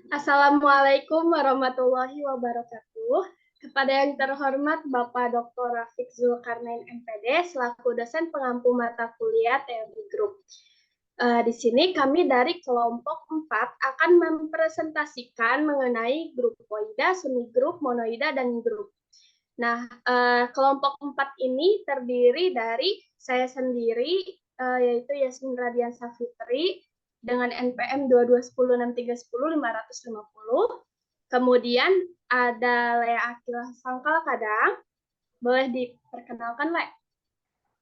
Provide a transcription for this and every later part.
Assalamualaikum warahmatullahi wabarakatuh. Kepada yang terhormat Bapak Dr. Rafiq Zulkarnain MPD selaku dosen pengampu mata kuliah teori grup. Di sini kami dari kelompok 4 akan mempresentasikan mengenai grup koida, semi grup, monoida, dan grup. Nah, kelompok 4 ini terdiri dari saya sendiri, yaitu Yasmin Radiansa Fitri, dengan NPM 22106310 550. Kemudian ada Lea Akila Sangkal Kadang. Boleh diperkenalkan, Le?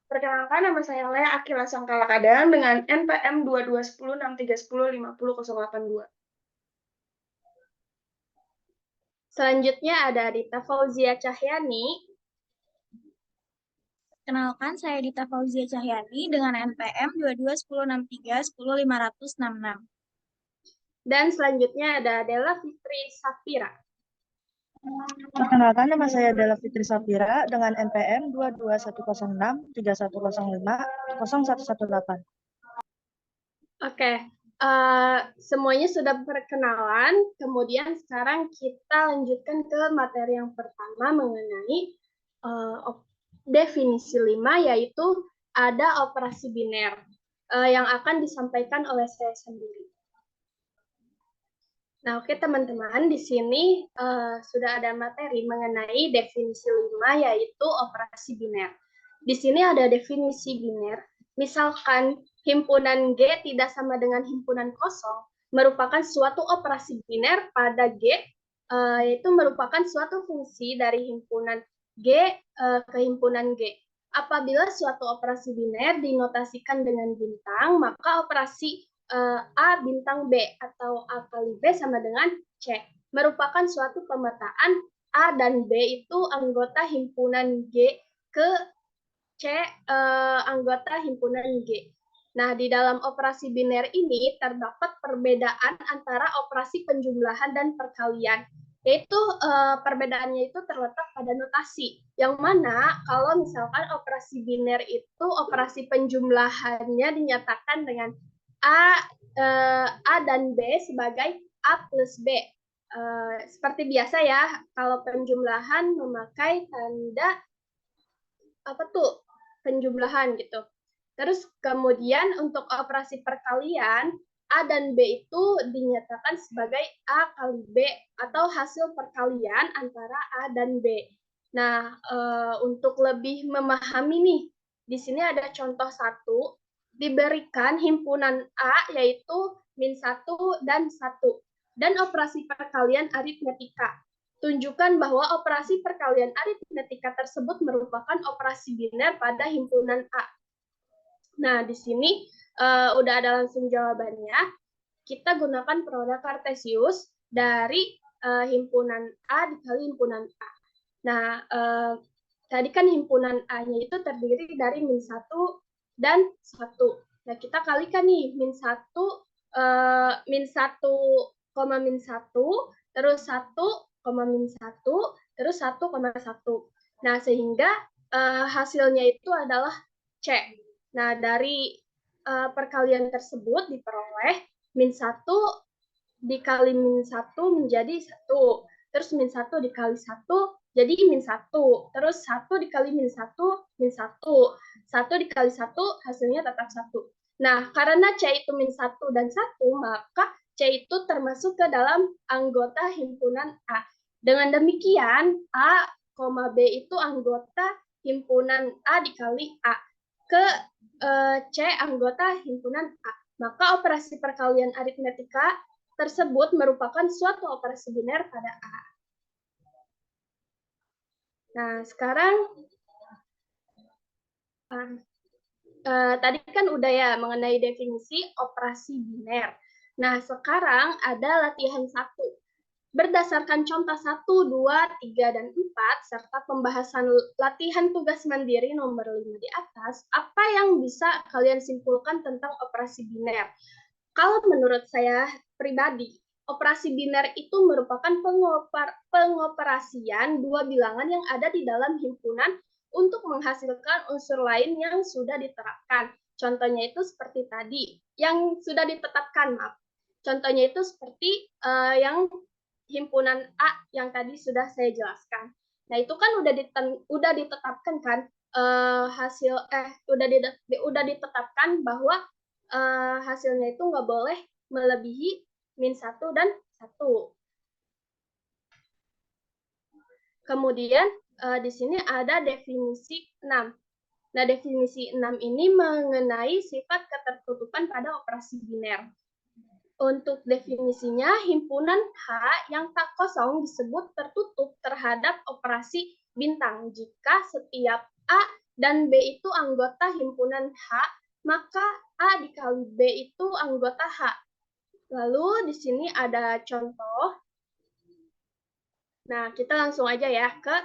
Perkenalkan, nama saya Lea Akila Sangkala Kadang dengan NPM 22106310 50082. Selanjutnya ada Dita Fauzia Cahyani. Kenalkan, saya Dita Fauzia Cahyani dengan NPM 22106310 566. Dan selanjutnya ada Della Fitri Safira. Perkenalkan, nama saya Della Fitri Safira dengan NPM 2210631101118. Oke, semuanya sudah perkenalan. Kemudian sekarang kita lanjutkan ke materi yang pertama mengenai definisi 5, yaitu ada operasi biner yang akan disampaikan oleh saya sendiri. Nah, oke teman-teman, di sini sudah ada materi mengenai definisi 5, yaitu operasi biner. Di sini ada definisi biner. Misalkan himpunan G tidak sama dengan himpunan kosong, merupakan suatu operasi biner pada G, yaitu merupakan suatu fungsi dari himpunan G ke himpunan G. Apabila suatu operasi biner dinotasikan dengan bintang, maka operasi A bintang B atau A kali B sama dengan C. Merupakan suatu pemetaan A dan B itu anggota himpunan G ke C anggota himpunan G. Nah, di dalam operasi biner ini terdapat perbedaan antara operasi penjumlahan dan perkalian. Yaitu perbedaannya itu terletak pada notasi. Yang mana kalau misalkan operasi biner itu operasi penjumlahannya dinyatakan dengan A dan B sebagai A plus B. Seperti biasa ya, kalau penjumlahan memakai tanda penjumlahan gitu. Terus kemudian untuk operasi perkalian, A dan B itu dinyatakan sebagai A kali B atau hasil perkalian antara A dan B. Nah, untuk lebih memahami nih, di sini ada contoh 1, diberikan himpunan A yaitu -1 dan 1, dan operasi perkalian aritmetika. Tunjukkan bahwa operasi perkalian aritmetika tersebut merupakan operasi biner pada himpunan A. Nah, di sini udah ada langsung jawabannya. Kita gunakan produk Kartesius dari himpunan A dikali himpunan A. Nah, tadi kan himpunan A-nya itu terdiri dari -1 dan 1. Nah, kita kalikan nih -1, -1, -1, terus 1, -1, terus 1,1. Nah, sehingga hasilnya itu adalah C. Nah, dari perkalian tersebut diperoleh -1 dikali -1 menjadi 1. Terus -1 dikali 1 jadi -1. Terus 1 dikali -1, -1. 1 dikali 1 hasilnya tetap 1. Nah, karena C itu -1 dan 1, maka C itu termasuk ke dalam anggota himpunan A. Dengan demikian, A, B itu anggota himpunan A dikali A ke C anggota himpunan A. Maka operasi perkalian aritmetika tersebut merupakan suatu operasi biner pada A. Nah, sekarang tadi kan udah ya mengenai definisi operasi biner. Nah, sekarang ada latihan 1. Berdasarkan contoh 1, 2, 3, dan 4, serta pembahasan latihan tugas mandiri nomor 5 di atas, apa yang bisa kalian simpulkan tentang operasi biner? Kalau menurut saya pribadi, operasi biner itu merupakan pengoperasian dua bilangan yang ada di dalam himpunan untuk menghasilkan unsur lain yang sudah diterapkan. Contohnya itu seperti tadi, yang sudah ditetapkan, maaf. Contohnya itu seperti yang himpunan A yang tadi sudah saya jelaskan. Nah, itu kan udah ditetapkan kan udah ditetapkan bahwa hasilnya itu nggak boleh melebihi -1 dan 1. Kemudian di sini ada definisi 6. Nah, definisi 6 ini mengenai sifat ketertutupan pada operasi biner. Untuk definisinya, himpunan H yang tak kosong disebut tertutup terhadap operasi bintang. Jika setiap A dan B itu anggota himpunan H, maka A dikali B itu anggota H. Lalu di sini ada contoh. Nah, kita langsung aja ya ke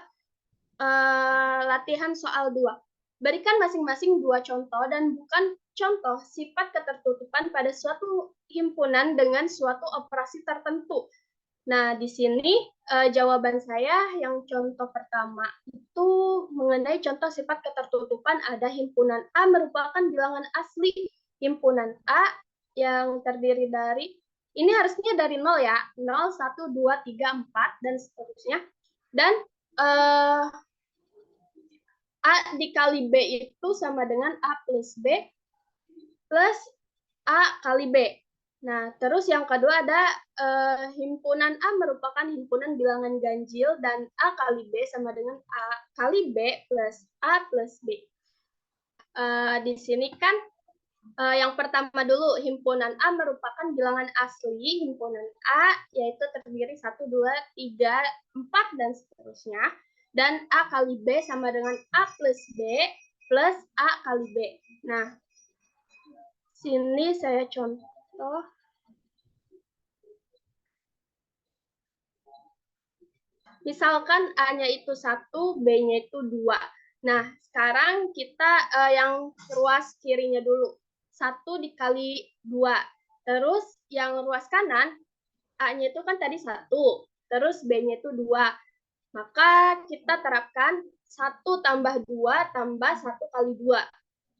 latihan soal 2. Berikan masing-masing 2 contoh dan bukan contoh sifat ketertutupan pada suatu himpunan dengan suatu operasi tertentu. Nah, di sini jawaban saya yang contoh pertama itu mengenai contoh sifat ketertutupan ada himpunan A merupakan bilangan asli. Himpunan A yang terdiri dari, ini harusnya dari 0 ya, 0, 1, 2, 3, 4, dan seterusnya. Dan A dikali B itu sama dengan A plus B plus A kali B. Nah, terus yang kedua ada himpunan A merupakan himpunan bilangan ganjil dan A kali B sama dengan A kali B plus A plus B. Di sini kan yang pertama dulu, himpunan A merupakan bilangan asli himpunan A, yaitu terdiri 1, 2, 3, 4, dan seterusnya. Dan A kali B sama dengan A plus B plus A kali B. Nah, sini saya contoh. Misalkan A-nya itu 1, B-nya itu 2. Nah, sekarang kita yang ruas kirinya dulu. 1 dikali 2. Terus yang ruas kanan, A-nya itu kan tadi 1. Terus B-nya itu 2. Maka kita terapkan 1 tambah 2 tambah 1 kali 2.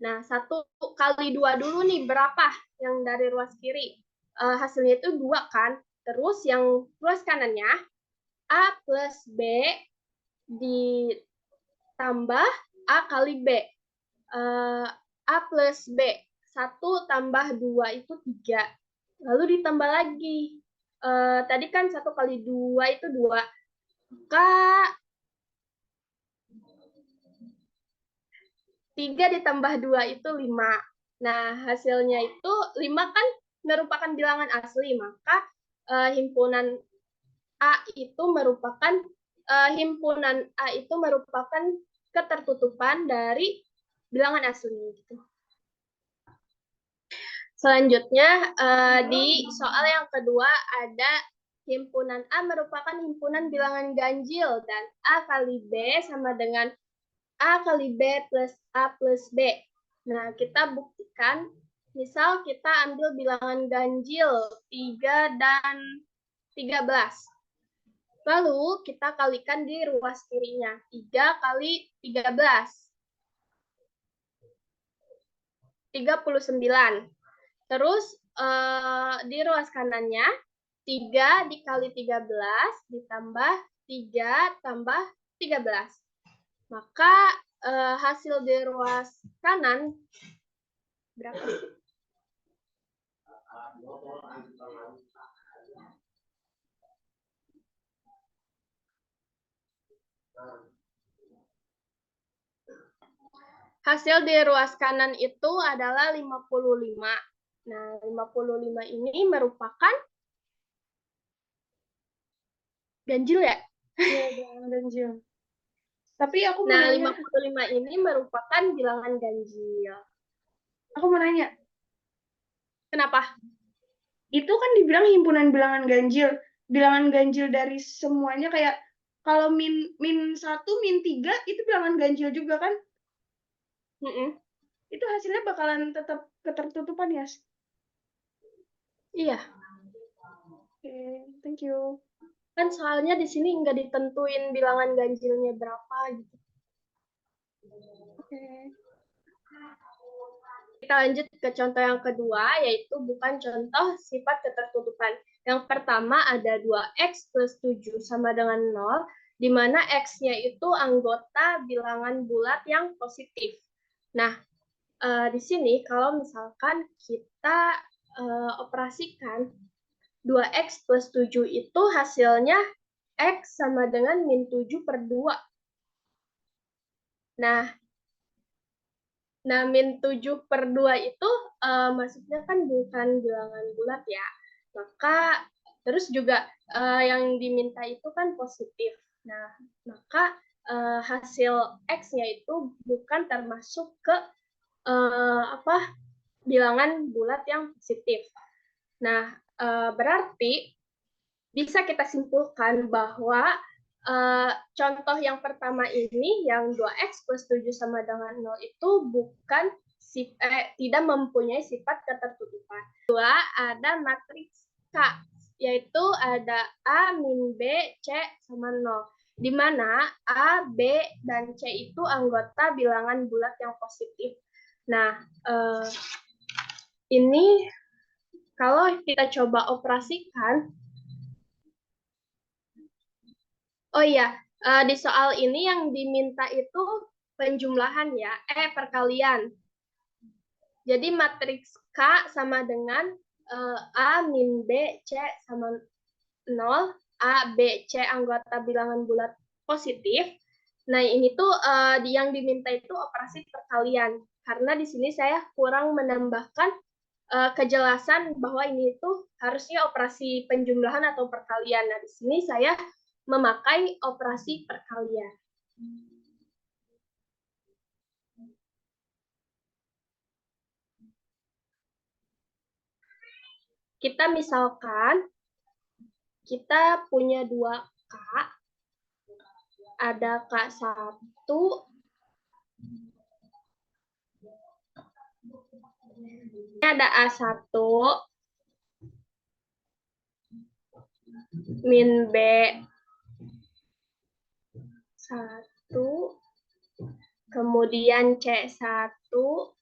Nah, 1 kali 2 dulu nih, berapa yang dari ruas kiri? Hasilnya itu 2 kan? Terus yang ruas kanannya, A plus B ditambah A kali B. A plus B. 1 tambah 2 itu 3. Lalu ditambah lagi. Tadi kan 1 kali 2 itu 2. Maka 3 ditambah 2 itu 5. Nah, hasilnya itu 5 kan merupakan bilangan asli. Maka himpunan A itu merupakan ketertutupan dari bilangan asli gitu. Selanjutnya di soal yang kedua ada himpunan A merupakan himpunan bilangan ganjil dan A kali B sama dengan A kali B plus A plus B. Nah, kita buktikan, misal kita ambil bilangan ganjil 3 dan 13. Lalu kita kalikan di ruas kirinya. 3 kali 13. 39. Terus di ruas kanannya 3 dikali 13 ditambah 3 tambah 13. Maka hasil di ruas kanan berapa? Hasil di ruas kanan itu adalah 55. Nah, 55 ini merupakan ganjil ya? Iya, ganjil. Tapi aku mau nanya. 55 ini merupakan bilangan ganjil. Aku mau nanya. Kenapa? Itu kan dibilang himpunan bilangan ganjil. Bilangan ganjil dari semuanya kayak kalau min 1, min 3 itu bilangan ganjil juga kan? Itu hasilnya bakalan tetap ketertutupan ya? Iya. Oke, thank you. Kan soalnya di sini nggak ditentuin bilangan ganjilnya berapa gitu. Oke. kita lanjut ke contoh yang kedua, yaitu bukan contoh sifat ketertutupan. Yang pertama ada 2x plus 7 sama dengan 0, di mana x-nya itu anggota bilangan bulat yang positif. Nah, di sini kalau misalkan kita operasikan 2x plus 7 itu hasilnya x sama dengan min 7 per 2. Nah, min 7 per 2 itu maksudnya kan bukan bilangan bulat ya. Maka terus juga yang diminta itu kan positif. Nah, maka hasil X-nya itu bukan termasuk ke bilangan bulat yang positif. Nah, berarti bisa kita simpulkan bahwa contoh yang pertama ini, yang 2x plus 7 sama dengan 0 itu bukan tidak mempunyai sifat ketertutupan. Dua, ada matriks K, yaitu ada A min B, C sama 0. Di mana A, B, dan C itu anggota bilangan bulat yang positif. Nah, ini kalau kita coba operasikan, oh iya, di soal ini yang diminta itu penjumlahan ya, perkalian. Jadi matriks K sama dengan A min B, C sama 0, A, B, C anggota bilangan bulat positif. Nah, ini tuh yang diminta itu operasi perkalian. Karena di sini saya kurang menambahkan kejelasan bahwa ini itu harusnya operasi penjumlahan atau perkalian. Nah, di sini saya memakai operasi perkalian. Kita misalkan kita punya 2K, ada K1, ini ada A1, min B, 1, kemudian C1, 0.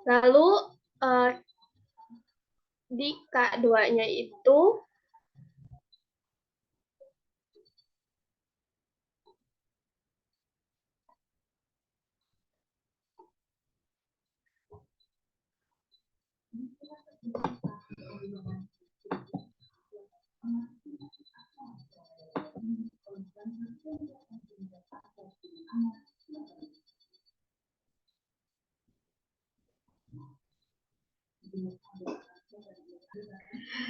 Lalu di K2-nya itu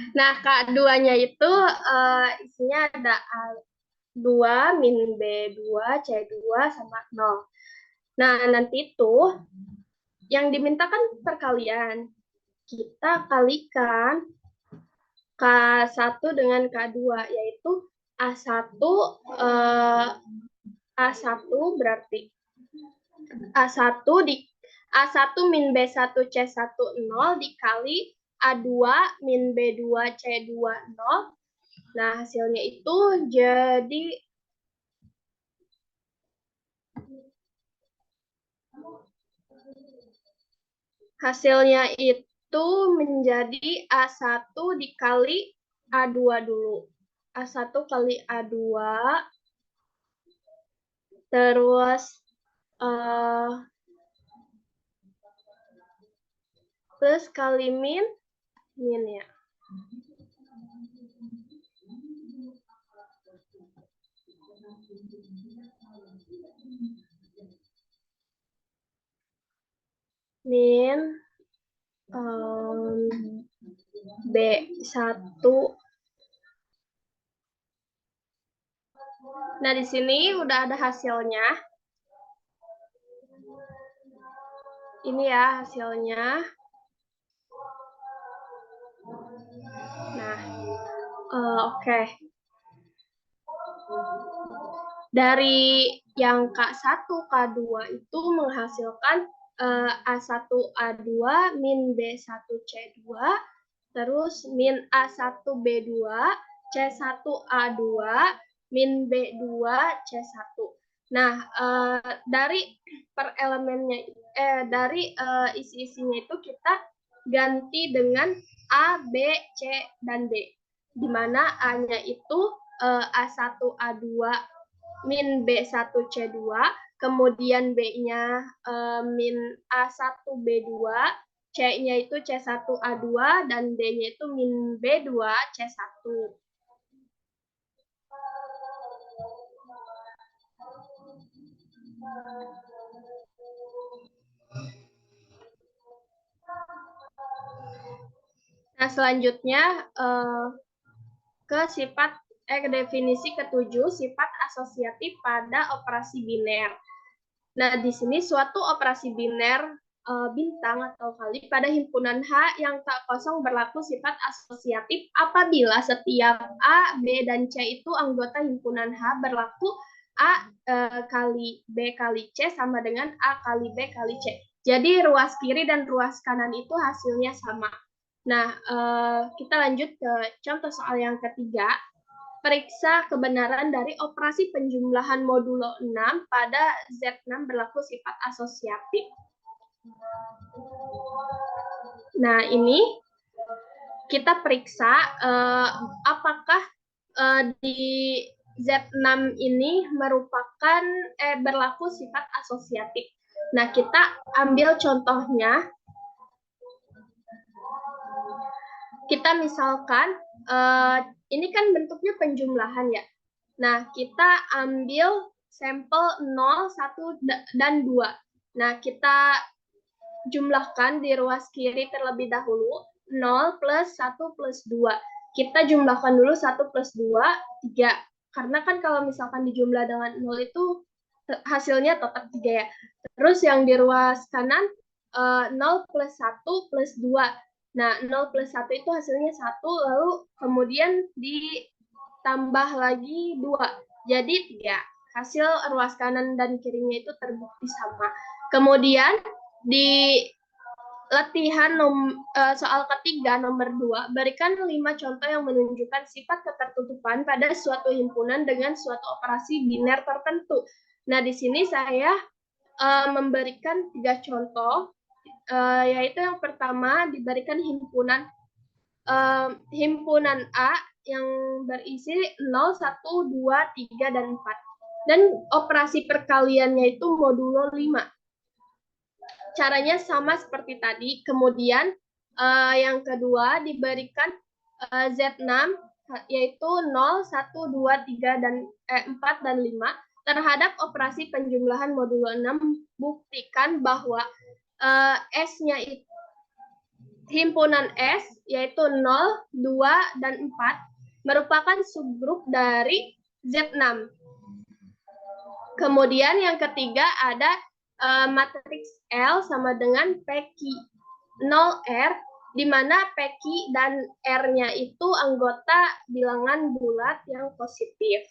nah, K2-nya itu isinya ada A2, min B2, C2, sama 0. Nah, nanti itu yang diminta kan perkalian. Kita kalikan K1 dengan K2, yaitu A1, A1 berarti A1 min B1 C1 0 dikali A2 min B2 C2 0. Nah, hasilnya itu jadi menjadi A1 dikali A2 dulu. A1 kali A2, terus plus kali min ya. Min B1. Nah, di sini udah ada hasilnya. Ini ya hasilnya. Nah, oke. Dari yang K1, K2 itu menghasilkan A1, A2, min B1, C2, terus min A1, B2, C1, A2, min B2 C1. Nah, dari per elemennya, dari isi-isinya itu kita ganti dengan A, B, C, dan D. Di mana A-nya itu A1, A2, min B1, C2, kemudian B-nya min A1, B2, C-nya itu C1, A2, dan D-nya itu min B2, C1. Nah, selanjutnya ke definisi ketujuh, sifat asosiatif pada operasi biner. Nah, di sini suatu operasi biner bintang atau kali pada himpunan H yang tak kosong berlaku sifat asosiatif apabila setiap A, B, dan C itu anggota himpunan H berlaku A kali B kali C sama dengan A kali B kali C. Jadi ruas kiri dan ruas kanan itu hasilnya sama. Nah, kita lanjut ke contoh soal yang ketiga. Periksa kebenaran dari operasi penjumlahan modulo 6 pada Z6 berlaku sifat asosiatif. Nah, ini kita periksa apakah di Z6 ini merupakan berlaku sifat asosiatif. Nah, kita ambil contohnya. Kita misalkan, ini kan bentuknya penjumlahan ya. Nah, kita ambil sampel 0, 1, dan 2. Nah, kita jumlahkan di ruas kiri terlebih dahulu, 0 plus 1 plus 2. Kita jumlahkan dulu 1 plus 2, 3. Karena kan kalau misalkan dijumlah dengan 0 itu hasilnya tetap 3 ya. Terus yang di ruas kanan, 0 plus 1 plus 2. Nah, 0 plus 1 itu hasilnya 1, lalu kemudian ditambah lagi 2. Jadi 3. Hasil ruas kanan dan kirinya itu terbukti sama. Kemudian di latihan soal ketiga nomor 2, berikan 5 contoh yang menunjukkan sifat ketertutupan pada suatu himpunan dengan suatu operasi biner tertentu. Nah, di sini saya memberikan 3 contoh, yaitu yang pertama diberikan himpunan A yang berisi 0, 1, 2, 3, dan 4. Dan operasi perkaliannya itu modulo 5. Caranya sama seperti tadi. Kemudian yang kedua diberikan Z6 yaitu 0, 1, 2, 3, dan 4, dan 5. Terhadap operasi penjumlahan modulo 6, buktikan bahwa S-nya itu himpunan S yaitu 0, 2, dan 4 merupakan subgrup dari Z6. Kemudian yang ketiga ada matriks L sama dengan PQ 0R, di mana PQ dan R-nya itu anggota bilangan bulat yang positif.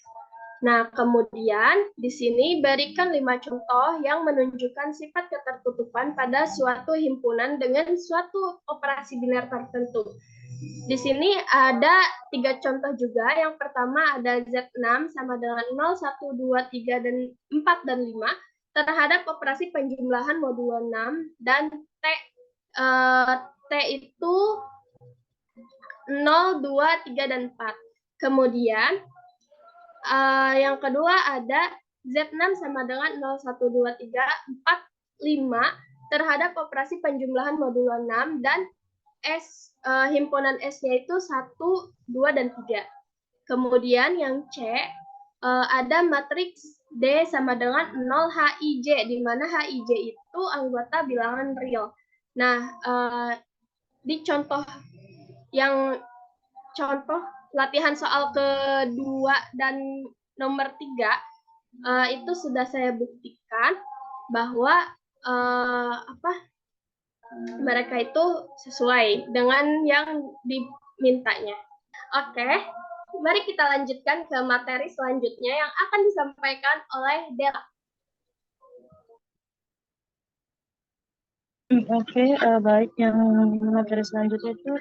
Nah, kemudian di sini berikan 5 contoh yang menunjukkan sifat ketertutupan pada suatu himpunan dengan suatu operasi biner tertentu. Di sini ada 3 contoh juga. Yang pertama ada Z6 sama dengan 0, 1, 2, 3, dan 4, dan 5 terhadap operasi penjumlahan modulo 6, dan T itu 0, 2, 3, dan 4. Kemudian yang kedua ada Z6 sama dengan 0, 1, 2, 3, 4, 5 terhadap operasi penjumlahan modulo 6, dan himpunan S-nya itu 1, 2, dan 3. Kemudian yang C ada matriks D sama dengan 0 HIJ, di mana HIJ itu anggota bilangan real. Nah, di contoh latihan soal kedua dan nomor 3 itu sudah saya buktikan bahwa mereka itu sesuai dengan yang dimintanya. Oke, mari kita lanjutkan ke materi selanjutnya yang akan disampaikan oleh Dela. Oke, baik. Yang materi selanjutnya itu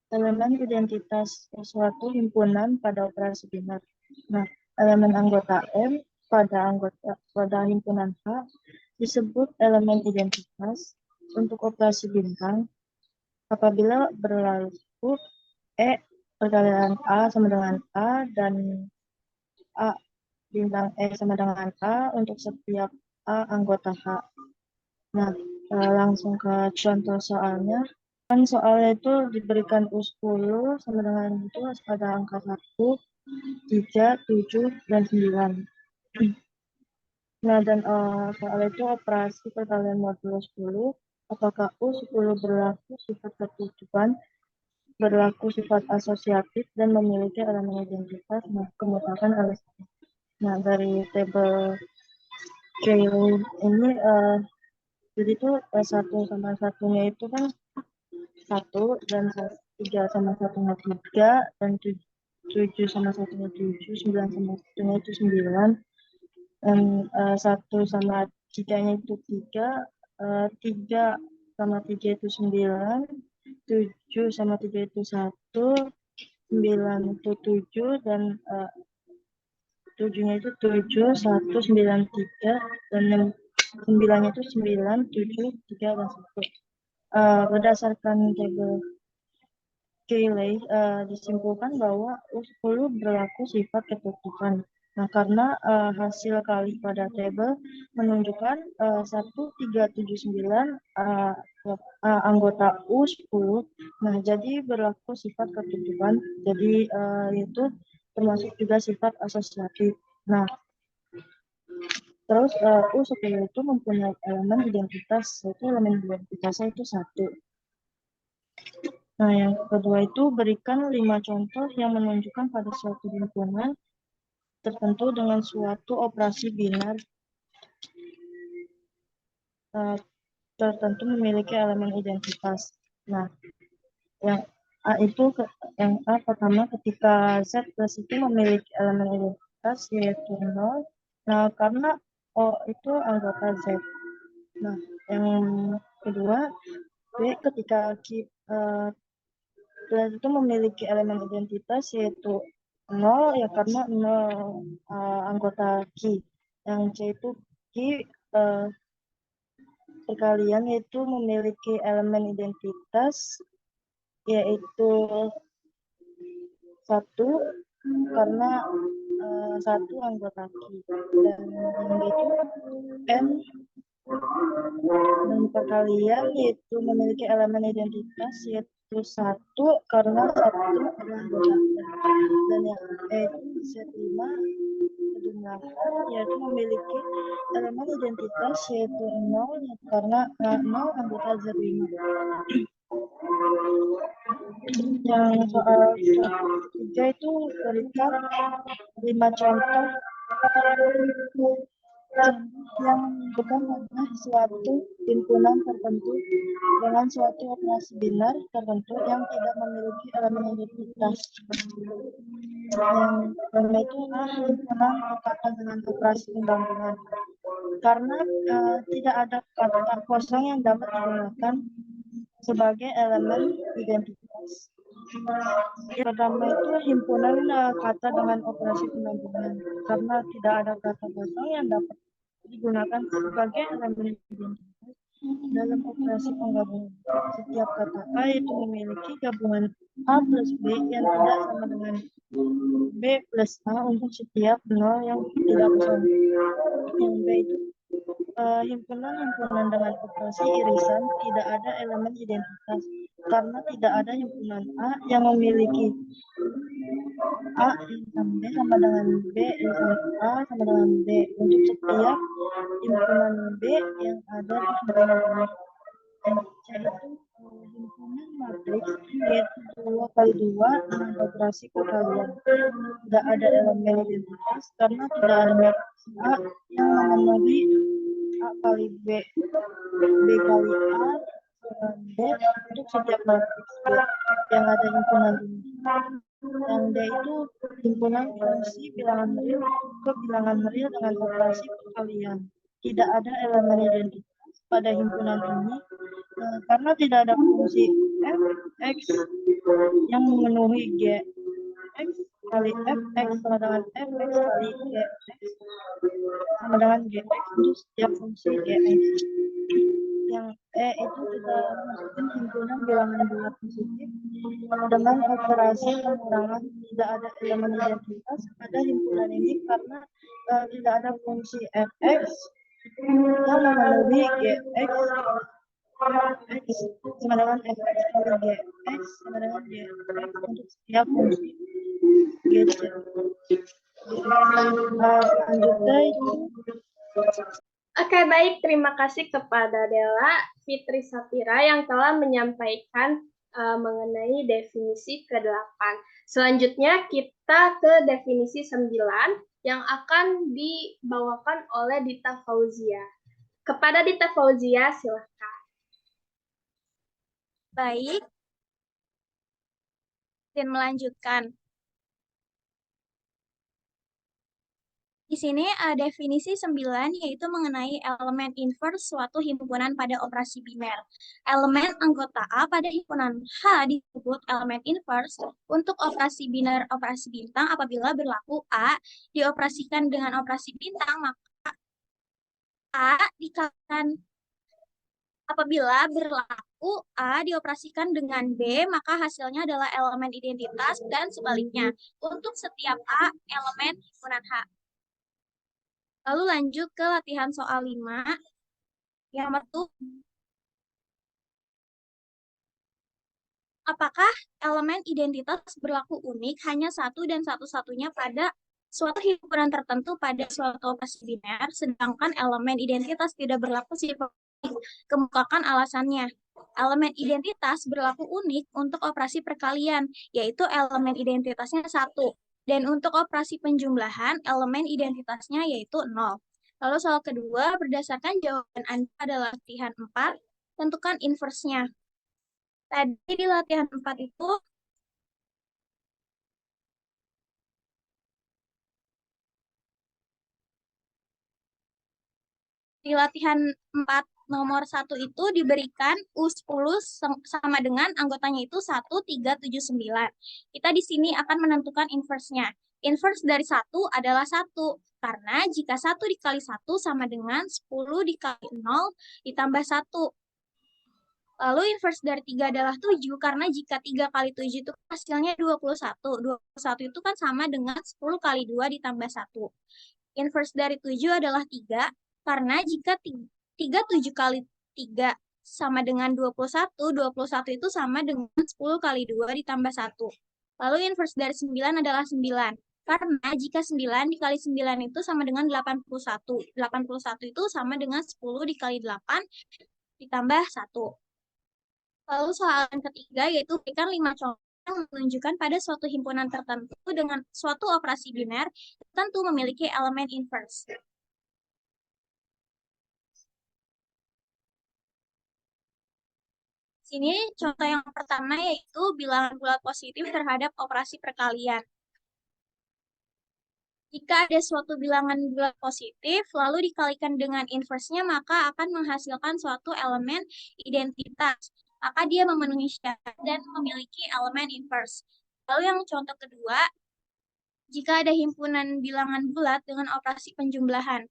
elemen identitas suatu himpunan pada operasi biner. Nah, elemen anggota M pada himpunan H disebut elemen identitas untuk operasi bintang apabila berlaku perkalian A sama dengan A dan A bintang E sama dengan A untuk setiap A anggota H. Nah, langsung ke contoh soalnya. Kan soalnya itu diberikan U10 sama dengan itu pada angka 1, 3, 7, dan 9. Nah, dan soal itu operasi perkalian modulo 10, apakah U10 berlaku sifat ketujuan, berlaku sifat asosiatif, dan memiliki elemen identitas, kemudian alasan. Nah, dari tabel Cayley ini, jadi itu 1 sama satunya itu kan 1 dan 3 sama satunya 3 dan 7 sama satunya 7, 9 sama satunya itu 9 dan 1 sama 3-nya itu 3, 3 sama 3 itu 9, 7 sama 3 itu 1, 9 itu 7 dan 7-nya itu 7, 1, 9, 3 dan yang 9-nya itu 9, 7, 3 dan 1. Berdasarkan tabel Cayley disimpulkan bahwa U10 berlaku sifat ketutupan. Nah, karena hasil kali pada tabel menunjukkan 1379 anggota U10. Nah, jadi berlaku sifat ketutupan. Jadi itu termasuk juga sifat asosiatif. Nah, terus U10 itu mempunyai elemen identitas, yaitu elemen identitasnya itu 1. Nah, yang kedua itu berikan 5 contoh yang menunjukkan pada suatu himpunan tertentu dengan suatu operasi biner tertentu memiliki elemen identitas. Nah, yang A itu yang A pertama ketika Z plus itu memiliki elemen identitas yaitu 0. Nah, karena O itu anggota Z. Nah, yang kedua B ketika plus itu memiliki elemen identitas yaitu 0 ya karena 0 anggota Q. Yang C itu Q perkalian yaitu memiliki elemen identitas yaitu 1 karena 1 anggota Q. Dan yang itu N dan perkalian yaitu memiliki elemen identitas yaitu 1 karena 1 adalah anggota N. Dan yang E itu Z5 kedungakan yaitu memiliki elemen identitas yaitu 0 karena 0 anggota Z5. Yang soal ketiga itu berikan 5 contoh yang menunjukkan pada suatu himpunan tertentu dengan suatu operasi biner tertentu yang tidak memiliki elemen identitas. Yang pertama itu himpunan kata dengan operasi penggabungan. Karena tidak ada kata kosong yang dapat digunakan sebagai elemen identitas. Yang pertama itu himpunan kata dengan operasi penggabungan. Karena tidak ada kata kosong yang dapat digunakan sebagai elemen identitas dalam operasi penggabungan. Setiap kata A itu memiliki gabungan A plus B yang tidak sama dengan B plus A untuk setiap 0 yang tidak kosong. Yang B itu himpunan dengan operasi irisan tidak ada elemen identitas karena tidak ada himpunan A yang memiliki A irisan B sama dengan B irisan A sama dengan B untuk setiap himpunan B yang ada di himpunan A. Yang C itu himpunan matriks yaitu 2 kali 2 dengan operasi perkalian. Tidak ada elemen identitas karena tidak ada matriks A yang memenuhi A kali B, B kali A, B untuk setiap matriks B yang ada himpunan ini. Yang D itu himpunan fungsi bilangan real ke bilangan real dengan operasi perkalian. Tidak ada elemen identitas pada himpunan ini karena tidak ada fungsi f, x yang memenuhi g, x kali fx sama dengan fx kali gx sama dengan gx untuk setiap fungsi gx. Yang itu kita masukin himpunan bilangan bulat positif dengan operasi pengurangan tidak ada elemen identitas pada himpunan ini karena tidak ada fungsi fx yang memenuhi gx x sama dengan fx kali gx sama dengan gx untuk setiap fungsi gc. Selanjutnya itu Oke, baik. Terima kasih kepada Della Fitri Sapira yang telah menyampaikan mengenai definisi ke-8. Selanjutnya kita ke definisi 9 yang akan dibawakan oleh Dita Fauzia. Kepada Dita Fauzia, silakan. Baik. Dan melanjutkan. Di sini definisi 9 yaitu mengenai elemen inverse suatu himpunan pada operasi biner. Elemen anggota A pada himpunan H disebut elemen inverse untuk operasi biner operasi bintang apabila berlaku A dioperasikan dengan operasi bintang maka A dikalikan apabila berlaku A dioperasikan dengan B maka hasilnya adalah elemen identitas dan sebaliknya untuk setiap A elemen himpunan H. Lalu lanjut ke latihan soal 5. Yang pertama, apakah elemen identitas berlaku unik hanya satu dan satu-satunya pada suatu himpunan tertentu pada suatu operasi biner, sedangkan elemen identitas tidak berlaku sifat unik? Kemukakan alasannya. Elemen identitas berlaku unik untuk operasi perkalian, yaitu elemen identitasnya 1. Dan untuk operasi penjumlahan, elemen identitasnya yaitu 0. Lalu soal kedua, berdasarkan jawaban Anda pada latihan 4, tentukan inverse-nya. Tadi di latihan 4 itu, di latihan 4 nomor 1 itu diberikan U10 sama dengan anggotanya itu 1379. Kita di sini akan menentukan inverse-nya. Inverse dari 1 adalah 1, karena jika 1 dikali 1 sama dengan 10 dikali 0 ditambah 1. Lalu inverse dari 3 adalah 7, karena jika 3 kali 7 itu hasilnya 21. 21 itu kan sama dengan 10 kali 2 ditambah 1. Inverse dari 7 adalah 3, karena jika 7 kali 3 sama dengan 21, 21 itu sama dengan 10 kali 2 ditambah 1. Lalu inverse dari 9 adalah 9. Karena jika 9 dikali 9 itu sama dengan 81. 81 itu sama dengan 10 dikali 8 ditambah 1. Lalu soal yang ketiga yaitu berikan 5 contoh yang menunjukkan pada suatu himpunan tertentu dengan suatu operasi biner tentu memiliki elemen inverse. Sini contoh yang pertama yaitu bilangan bulat positif terhadap operasi perkalian. Jika ada suatu bilangan bulat positif, lalu dikalikan dengan inverse-nya, maka akan menghasilkan suatu elemen identitas. Maka dia memenuhi syarat dan memiliki elemen inverse. Lalu yang contoh kedua, jika ada himpunan bilangan bulat dengan operasi penjumlahan.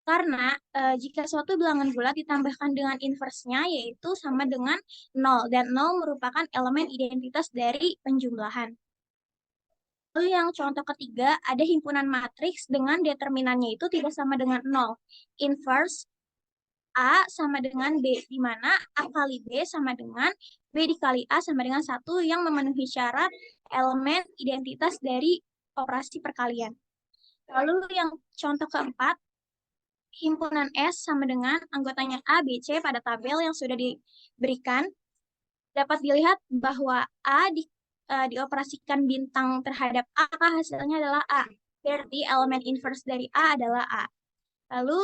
Karena jika suatu bilangan bulat ditambahkan dengan inverse-nya, yaitu sama dengan 0. Dan 0 merupakan elemen identitas dari penjumlahan. Lalu yang contoh ketiga, ada himpunan matriks dengan determinannya itu tidak sama dengan 0. Inverse A sama dengan B, di mana A kali B sama dengan B dikali A sama dengan 1 yang memenuhi syarat elemen identitas dari operasi perkalian. Lalu yang contoh keempat, himpunan S sama dengan anggotanya A, B, C pada tabel yang sudah diberikan. Dapat dilihat bahwa A dioperasikan bintang terhadap A, maka hasilnya adalah A. Berarti elemen inverse dari A adalah A. Lalu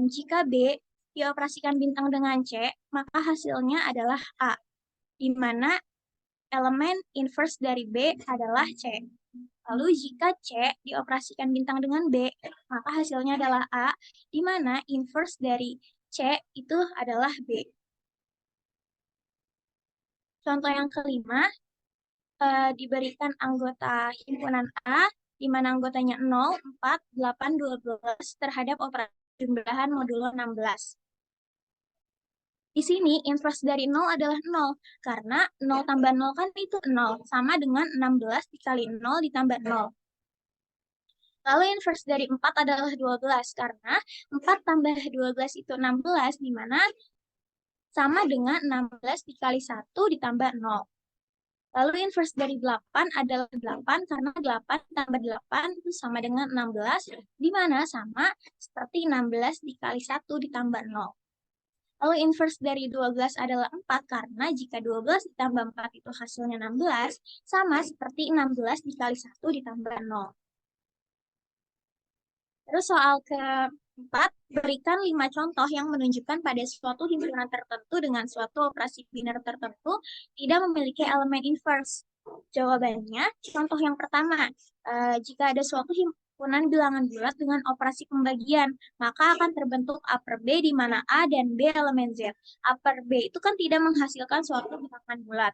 jika B dioperasikan bintang dengan C, maka hasilnya adalah A. Di mana elemen inverse dari B adalah C. Lalu jika C dioperasikan bintang dengan B, maka hasilnya adalah A, di mana inverse dari C itu adalah B. Contoh yang kelima, diberikan anggota himpunan A, di mana anggotanya 0, 4, 8, 12 terhadap operasi jumlahan modulo 16. Di sini inverse dari 0 adalah 0, karena 0 tambah 0 kan itu 0, sama dengan 16 dikali 0 ditambah 0. Lalu inverse dari 4 adalah 12, karena 4 tambah 12 itu 16, di mana sama dengan 16 dikali 1 ditambah 0. Lalu inverse dari 8 adalah 8, karena 8 tambah 8 itu sama dengan 16, di mana sama seperti 16 dikali 1 ditambah 0. Lalu inverse dari 12 adalah 4, karena jika 12 ditambah 4 itu hasilnya 16, sama seperti 16 dikali 1 ditambah 0. Terus soal keempat, berikan 5 contoh yang menunjukkan pada suatu himpunan tertentu dengan suatu operasi biner tertentu tidak memiliki elemen inverse. Jawabannya, contoh yang pertama, jika ada suatu himpunan bilangan bulat dengan operasi pembagian, maka akan terbentuk upper B di mana A dan B elemen Z. Upper B itu kan tidak menghasilkan suatu bilangan bulat,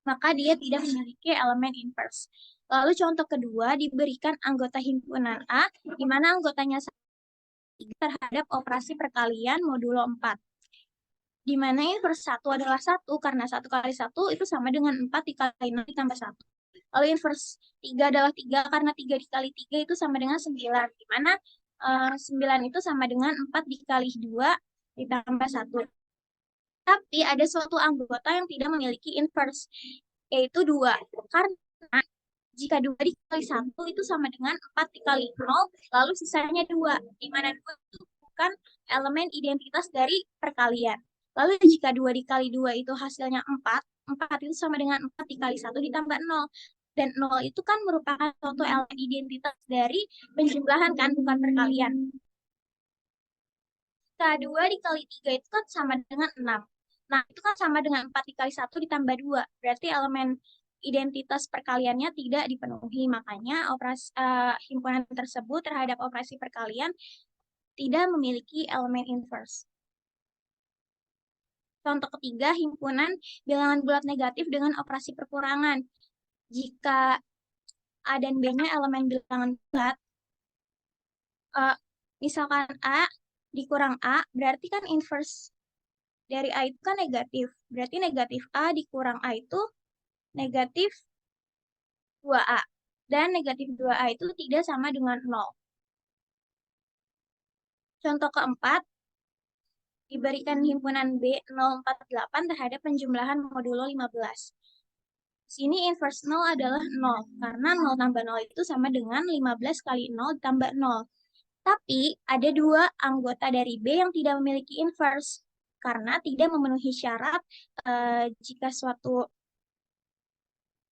maka dia tidak memiliki elemen inverse. Lalu contoh kedua, diberikan anggota himpunan A, di mana anggotanya terhadap operasi perkalian modulo 4. Di mana inverse 1 adalah 1, karena 1 kali 1 itu sama dengan 4 dikali 0 ditambah 1. Lalu inverse 3 adalah 3, karena 3 dikali 3 itu sama dengan 9, di mana 9 itu sama dengan 4 dikali 2 ditambah 1. Tapi ada suatu anggota yang tidak memiliki inverse, yaitu 2. Karena jika 2 dikali 1 itu sama dengan 4 dikali 0, lalu sisanya 2, di mana 2 itu bukan elemen identitas dari perkalian. Lalu jika 2 dikali 2 itu hasilnya 4, 4 itu sama dengan 4 dikali 1 ditambah 0. Dan 0 itu kan merupakan suatu elemen identitas dari penjumlahan kan, bukan perkalian. Jika 2 dikali 3 itu kan sama dengan 6. Nah, itu kan sama dengan 4 dikali 1 ditambah 2. Berarti elemen identitas perkaliannya tidak dipenuhi. Makanya himpunan tersebut terhadap operasi perkalian tidak memiliki elemen inverse. Contoh ketiga, himpunan bilangan bulat negatif dengan operasi perkurangan. Jika A dan B-nya elemen bilangan bulat, misalkan A dikurang A, berarti kan inverse dari A itu kan negatif. Berarti negatif A dikurang A itu negatif 2A. Dan negatif 2A itu tidak sama dengan 0. Contoh keempat, diberikan himpunan B 048 terhadap penjumlahan modulo 15. Sini inverse 0 adalah 0, karena 0 tambah 0 itu sama dengan 15 kali 0 tambah 0. Tapi ada 2 anggota dari B yang tidak memiliki inverse, karena tidak memenuhi syarat jika suatu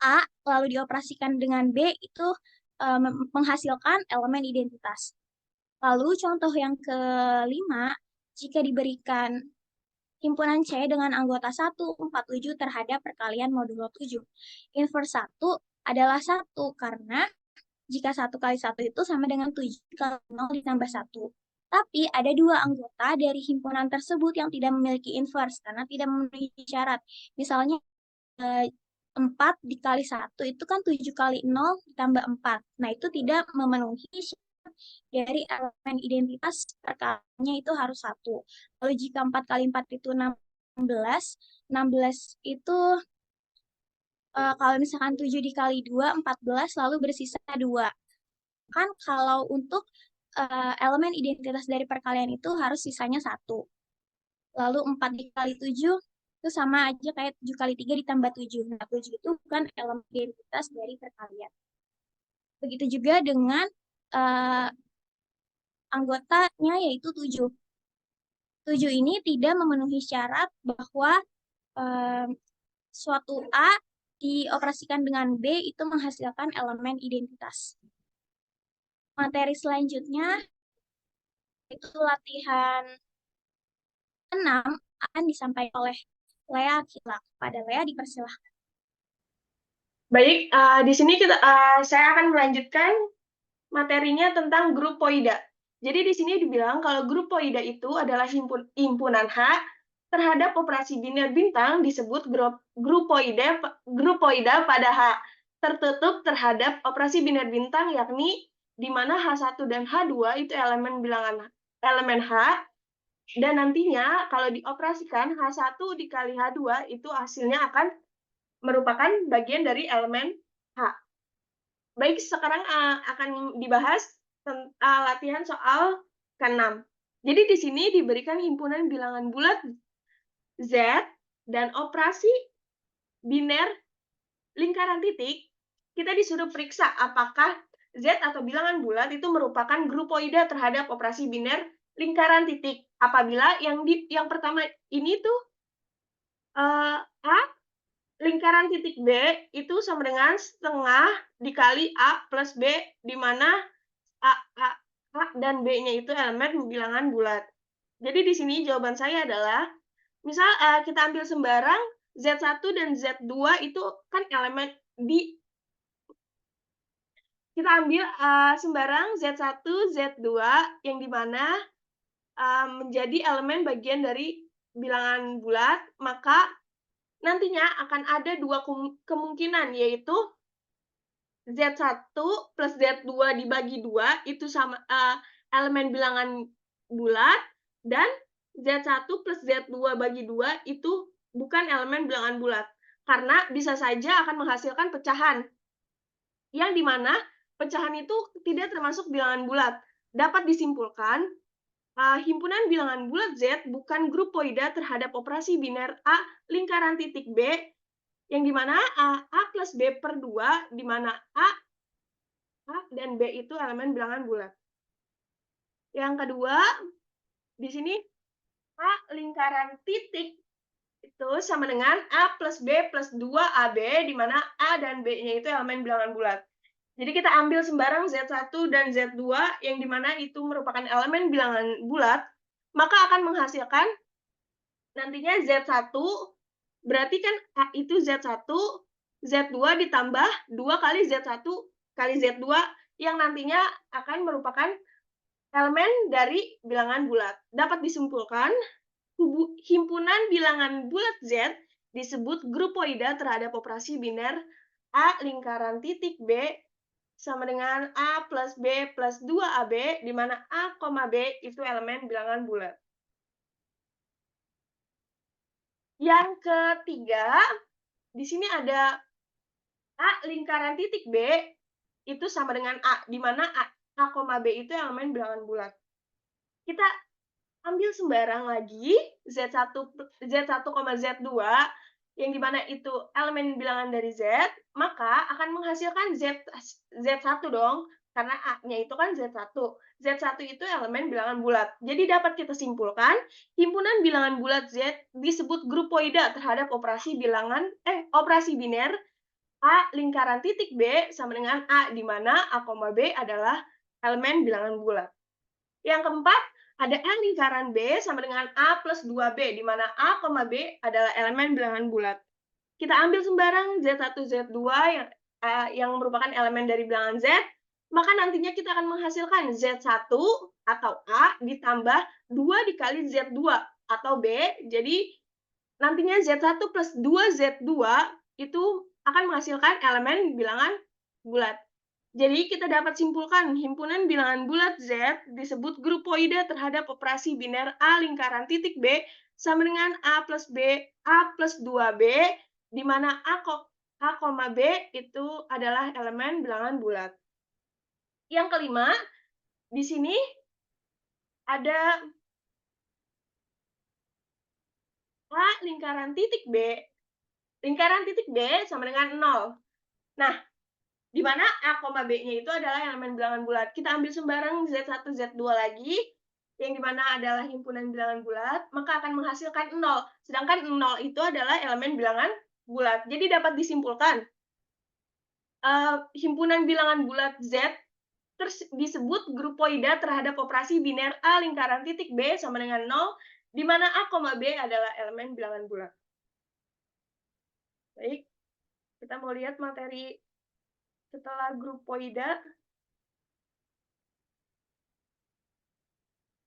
A lalu dioperasikan dengan B itu menghasilkan elemen identitas. Lalu contoh yang kelima, jika diberikan himpunan C dengan anggota 147 terhadap perkalian modulo 7. Inverse 1 adalah 1, karena jika 1 kali 1 itu sama dengan 7 kali 0 ditambah 1. Tapi ada 2 anggota dari himpunan tersebut yang tidak memiliki inverse, karena tidak memenuhi syarat. Misalnya 4 dikali 1 itu kan 7 kali 0 ditambah 4. Nah, itu tidak memenuhi syarat dari elemen identitas perkaliannya itu harus 1. Lalu jika 4 kali 4 itu 16, 16 itu kalau misalkan 7 dikali 2, 14, lalu bersisa 2. Kan kalau untuk elemen identitas dari perkalian itu harus sisanya 1. Lalu 4 dikali 7 itu sama aja kayak 7 kali 3 ditambah 7. Nah, 7 itu bukan elemen identitas dari perkalian. Begitu juga dengan anggotanya yaitu 7. 7 ini tidak memenuhi syarat bahwa suatu A dioperasikan dengan B itu menghasilkan elemen identitas. Materi selanjutnya itu latihan 6 akan disampaikan oleh Lea Akila. Pada Lea dipersilahkan. Baik, di sini saya akan melanjutkan materinya tentang grup poida. Jadi di sini dibilang kalau grup poida itu adalah himpunan H terhadap operasi biner bintang disebut grupoida pada H. Tertutup terhadap operasi biner bintang yakni di mana H1 dan H2 itu elemen bilangan elemen H, dan nantinya kalau dioperasikan H1 dikali H2 itu hasilnya akan merupakan bagian dari elemen H. Baik, sekarang akan dibahas latihan soal ke-6. Jadi di sini diberikan himpunan bilangan bulat Z dan operasi biner lingkaran titik. Kita disuruh periksa apakah Z atau bilangan bulat itu merupakan grupoida terhadap operasi biner lingkaran titik. Apabila yang pertama ini tuh A lingkaran titik B itu sama dengan setengah dikali A plus B, di mana A dan B-nya itu elemen bilangan bulat. Jadi di sini jawaban saya adalah, misal kita ambil sembarang Z1 dan Z2 itu kan elemen kita ambil sembarang Z1, Z2 yang di mana menjadi elemen bagian dari bilangan bulat, maka nantinya akan ada dua kemungkinan, yaitu Z1 plus Z2 dibagi 2 itu sama elemen bilangan bulat, dan Z1 plus Z2 bagi 2 itu bukan elemen bilangan bulat. Karena bisa saja akan menghasilkan pecahan, yang dimana pecahan itu tidak termasuk bilangan bulat. Dapat disimpulkan, himpunan bilangan bulat Z bukan grupoida terhadap operasi biner A lingkaran titik B, yang dimana A plus B per 2, di mana A dan B itu elemen bilangan bulat. Yang kedua, di sini A lingkaran titik itu sama dengan A plus B plus 2AB, di mana A dan B-nya itu elemen bilangan bulat. Jadi kita ambil sembarang Z1 dan Z2 yang dimana itu merupakan elemen bilangan bulat, maka akan menghasilkan nantinya Z1, berarti kan A itu Z1, Z2 ditambah 2 kali Z1 kali Z2, yang nantinya akan merupakan elemen dari bilangan bulat. Dapat disimpulkan, himpunan bilangan bulat Z disebut grupoida terhadap operasi biner A lingkaran titik B sama dengan A plus B plus 2AB, di mana A, B itu elemen bilangan bulat. Yang ketiga, di sini ada A lingkaran titik B itu sama dengan A, di mana A, B itu elemen bilangan bulat. Kita ambil sembarang lagi Z1, Z2, yang dimana itu elemen bilangan dari Z, maka akan menghasilkan Z1 dong, karena A-nya itu kan Z1. Z1 itu elemen bilangan bulat. Jadi dapat kita simpulkan, himpunan bilangan bulat Z disebut grupoida terhadap operasi biner A lingkaran titik B sama dengan A, di mana A, B adalah elemen bilangan bulat. Yang keempat, ada A lingkaran B sama dengan A plus 2B, di mana A, B adalah elemen bilangan bulat. Kita ambil sembarang Z1, Z2 yang merupakan elemen dari bilangan Z, maka nantinya kita akan menghasilkan Z1 atau A ditambah 2 dikali Z2 atau B, jadi nantinya Z1 plus 2Z2 itu akan menghasilkan elemen bilangan bulat. Jadi kita dapat simpulkan, himpunan bilangan bulat Z disebut grupoida terhadap operasi biner A lingkaran titik B sama dengan A plus 2B, di mana A, B itu adalah elemen bilangan bulat. Yang kelima, di sini ada A lingkaran titik B. Lingkaran titik B sama dengan 0. Nah, di mana A, B-nya itu adalah elemen bilangan bulat. Kita ambil sembarang Z1, Z2 lagi, yang dimana adalah himpunan bilangan bulat, maka akan menghasilkan 0. Sedangkan 0 itu adalah elemen bilangan bulat. Jadi dapat disimpulkan, himpunan bilangan bulat Z disebut grupoida terhadap operasi biner A lingkaran titik B sama dengan 0, di mana A, B adalah elemen bilangan bulat. Baik, kita mau lihat materi setelah grupoida.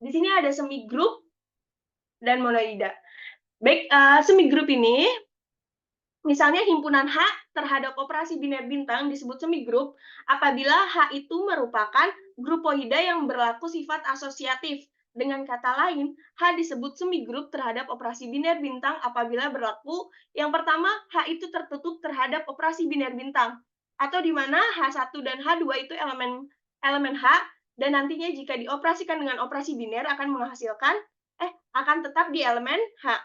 Di sini ada semigrup dan monoida. Baik, semigrup ini, misalnya himpunan H terhadap operasi biner bintang disebut semigrup apabila H itu merupakan grupoida yang berlaku sifat asosiatif. Dengan kata lain, H disebut semigrup terhadap operasi biner bintang apabila berlaku yang pertama, H itu tertutup terhadap operasi biner bintang, atau di mana H1 dan H2 itu elemen H, dan nantinya jika dioperasikan dengan operasi biner akan menghasilkan akan tetap di elemen H.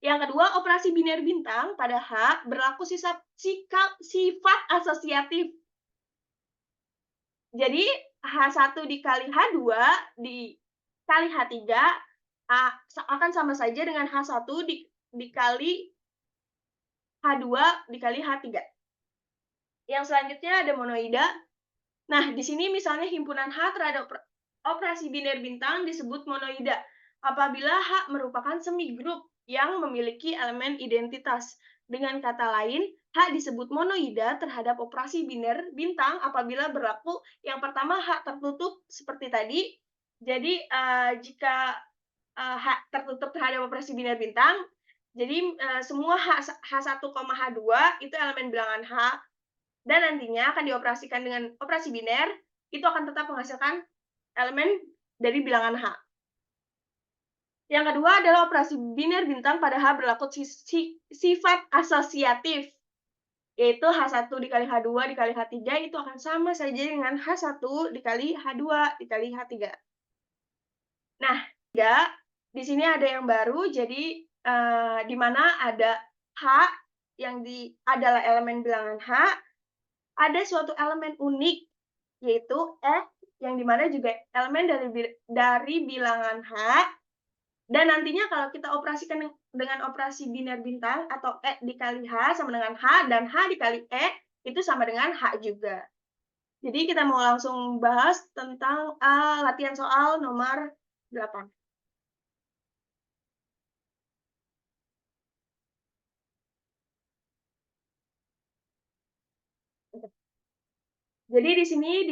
Yang kedua, operasi biner bintang pada H berlaku sifat asosiatif. Jadi, H1 dikali H2 dikali H3 akan sama saja dengan H1 dikali H2 dikali H3. Yang selanjutnya ada monoida. Nah, di sini misalnya himpunan H terhadap operasi biner bintang disebut monoida apabila H merupakan semigrup yang memiliki elemen identitas. Dengan kata lain, H disebut monoida terhadap operasi biner bintang apabila berlaku yang pertama H tertutup seperti tadi. Jadi jika H tertutup terhadap operasi biner bintang, jadi semua H1, H2 itu elemen bilangan H, dan nantinya akan dioperasikan dengan operasi biner, itu akan tetap menghasilkan elemen dari bilangan H. Yang kedua adalah operasi biner bintang pada H berlaku sifat asosiatif, yaitu H1 dikali H2 dikali H3 itu akan sama saja dengan H1 dikali H2 dikali H3. Nah, di sini ada yang baru, jadi di mana ada H yang adalah elemen bilangan H, ada suatu elemen unik, yaitu yang dimana juga elemen dari bilangan H, dan nantinya kalau kita operasikan dengan operasi biner bintang atau dikali H sama dengan H, dan H dikali itu sama dengan H juga. Jadi kita mau langsung bahas tentang latihan soal nomor 8. Jadi di sini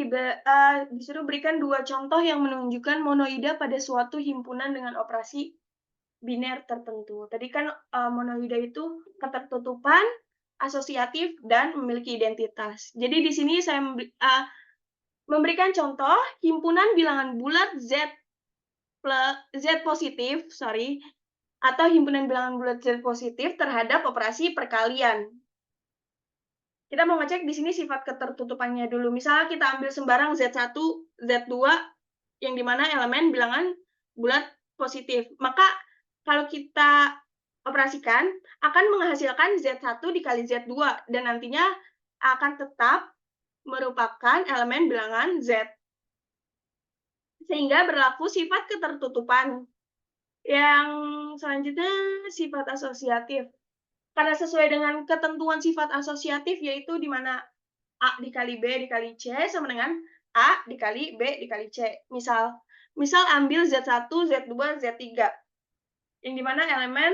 disuruh berikan 2 contoh yang menunjukkan monoida pada suatu himpunan dengan operasi biner tertentu. Tadi kan monoida itu ketertutupan, asosiatif, dan memiliki identitas. Jadi di sini saya memberikan contoh himpunan bilangan bulat Z positif, atau himpunan bilangan bulat Z positif terhadap operasi perkalian. Kita mau ngecek di sini sifat ketertutupannya dulu. Misalnya kita ambil sembarang Z1, Z2, yang dimana elemen bilangan bulat positif. Maka kalau kita operasikan, akan menghasilkan Z1 dikali Z2, dan nantinya akan tetap merupakan elemen bilangan Z. Sehingga berlaku sifat ketertutupan. Yang selanjutnya, sifat asosiatif. Karena sesuai dengan ketentuan sifat asosiatif, yaitu di mana A dikali B dikali C sama dengan A dikali B dikali C. Misal ambil Z1, Z2, Z3, yang dimana elemen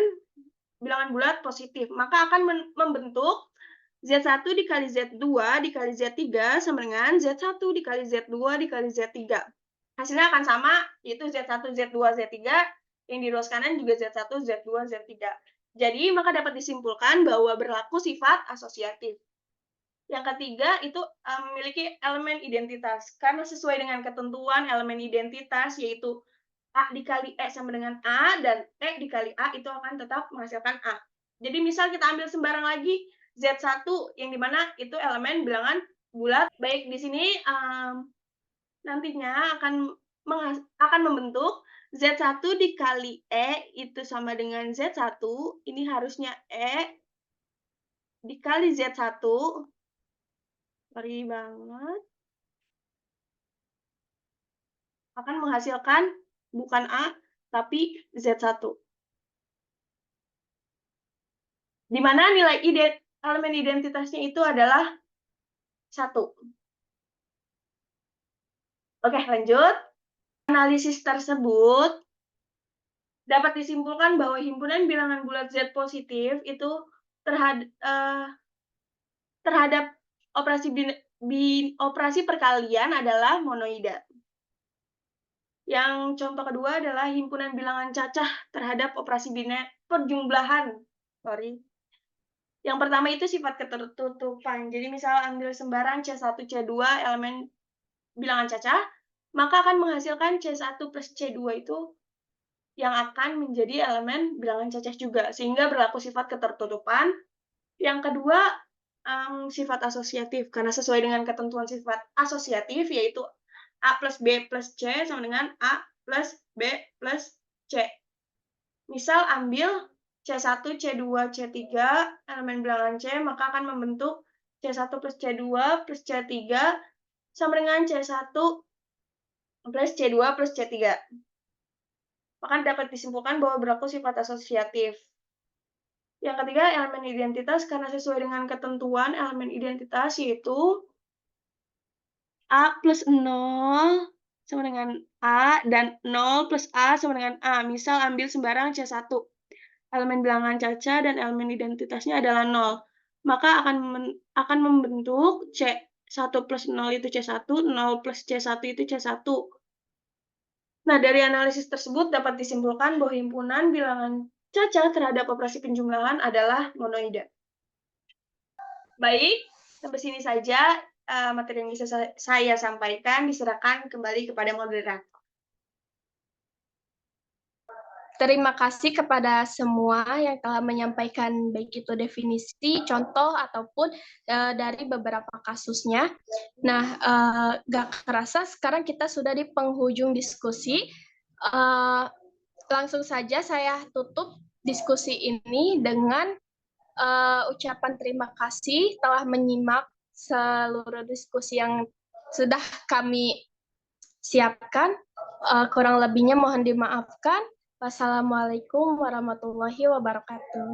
bilangan bulat positif. Maka akan membentuk Z1 dikali Z2 dikali Z3 sama dengan Z1 dikali Z2 dikali Z3. Hasilnya akan sama, yaitu Z1, Z2, Z3, yang di ruas kanan juga Z1, Z2, Z3. Jadi, maka dapat disimpulkan bahwa berlaku sifat asosiatif. Yang ketiga, itu memiliki elemen identitas. Karena sesuai dengan ketentuan elemen identitas, yaitu A dikali E sama dengan A, dan E dikali A itu akan tetap menghasilkan A. Jadi, misal kita ambil sembarang lagi, Z1, yang dimana itu elemen bilangan bulat. Baik, di sini nantinya akan membentuk Z1 dikali E itu sama dengan Z1, ini harusnya E dikali Z1, sorry banget, akan menghasilkan bukan A, tapi Z1. Di mana nilai elemen identitasnya itu adalah 1. Oke, lanjut. Analisis tersebut dapat disimpulkan bahwa himpunan bilangan bulat Z positif itu terhadap operasi perkalian adalah monoida. Yang contoh kedua adalah himpunan bilangan cacah terhadap operasi perjumlahan. Yang pertama itu sifat ketertutupan. Jadi misal ambil sembarang C1, C2 elemen bilangan cacah, maka akan menghasilkan C1 plus C2 itu yang akan menjadi elemen bilangan cacah juga, sehingga berlaku sifat ketertutupan. Yang kedua, sifat asosiatif, karena sesuai dengan ketentuan sifat asosiatif, yaitu A plus B plus C sama dengan A plus B plus C. Misal ambil C1, C2, C3, elemen bilangan C, maka akan membentuk C1 plus C2 plus C3 sama dengan C1 plus C2 plus C3. Maka dapat disimpulkan bahwa berlaku sifat asosiatif. Yang ketiga, elemen identitas, karena sesuai dengan ketentuan elemen identitas, yaitu A plus 0 sama dengan A, dan 0 plus A sama dengan A. Misal ambil sembarang C1. Elemen bilangan cacah dan elemen identitasnya adalah 0. Maka akan membentuk C1 plus 0 itu C1, 0 plus C1 itu C1. Nah, dari analisis tersebut dapat disimpulkan bahwa himpunan bilangan cacah terhadap operasi penjumlahan adalah monoida. Baik, sampai sini saja materi yang bisa saya sampaikan, diserahkan kembali kepada moderator. Terima kasih kepada semua yang telah menyampaikan baik itu definisi, contoh, ataupun dari beberapa kasusnya. Nah, gak kerasa sekarang kita sudah di penghujung diskusi. Langsung saja saya tutup diskusi ini dengan ucapan terima kasih telah menyimak seluruh diskusi yang sudah kami siapkan. Kurang lebihnya mohon dimaafkan. Wassalamualaikum warahmatullahi wabarakatuh.